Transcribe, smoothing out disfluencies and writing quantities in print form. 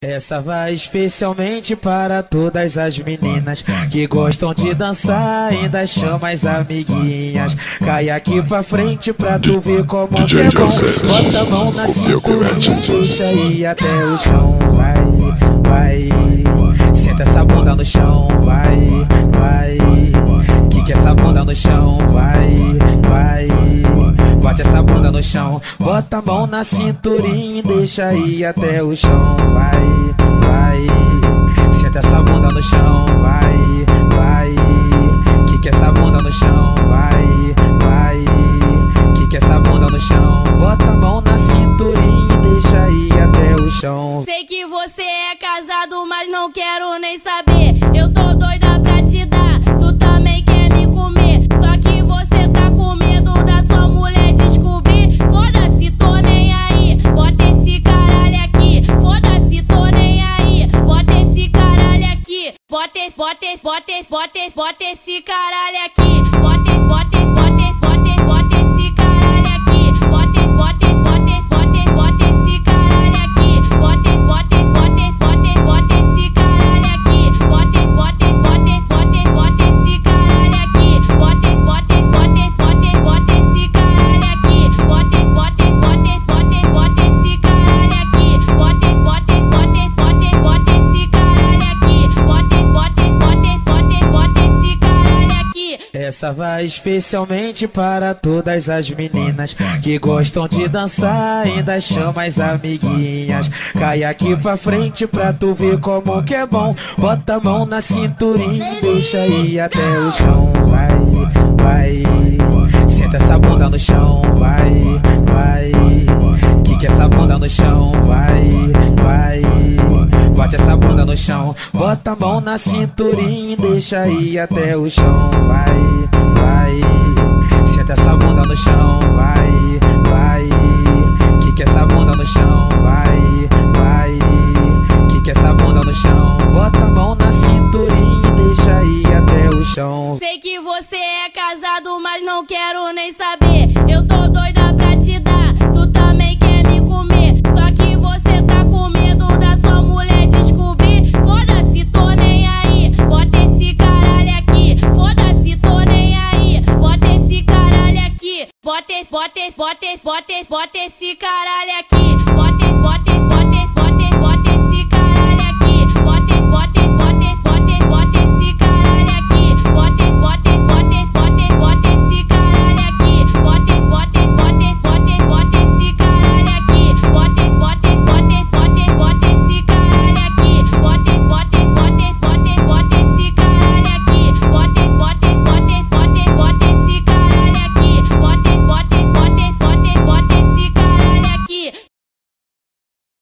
Essa vai especialmente para todas as meninas que gostam de dançar, ainda chama as amiguinhas. Cai aqui pra frente pra tu ver como que é bom. Bota a mão na cinturinha, deixa ir até o chão. Vai, vai, senta essa bunda no chão. Vai, vai, quica essa bunda no chão. Vai, vai, bate essa bunda no chão. Bota a mão na cinturinha, deixa ir até o chão. Vai, vai, senta essa bunda no chão. Vai, vai, quica essa bunda no chão. Vai, vai, quica essa bunda no chão. Bota a mão na cinturinha, deixa ir até o chão. Sei que você é casado, mas não quero nem saber. Eu tô doida pra te dar, tu também quer me comer. Só que você tá com medo da sua mulher descobrir. Foda-se, tô nem aí, bota esse caralho aqui. Foda-se, tô nem aí, bota esse caralho aqui. Bota esse caralho aqui. Bota esse caralho aqui. Bota esse caralho aqui. Bota esse caralho aqui. Bota esse caralho aqui. Bota esse caralho aqui. Bota esse caralho aqui. Bota esse caralho aqui. Essa vai especialmente para todas as meninas que gostam de dançar, ainda chama as amiguinhas. Cai aqui pra frente pra tu ver como que é bom. Bota a mão na cinturinha, deixa ir até o chão. Vai, vai, senta essa bunda no chão. Vai, vai, quica essa bunda no chão. Vai, vai, bate essa bunda no chão. Bota a mão na cinturinha, deixa ir até o chão. Vai, vai, senta essa bunda no chão. Vai, vai, quica essa bunda no chão. Vai, vai, quica essa bunda no chão. Bota a mão na cinturinha, deixa ir até o chão. Sei que você é casado, mas não quero nem saber. Eu tô doida pra te dar, tu também quer me comer. Só que você tá com medo da sua mulher descobrir. Foda-se, tô nem aí, bota esse caralho aqui. Foda-se, tô nem aí, bota esse caralho aqui. Bota esse caralho aqui.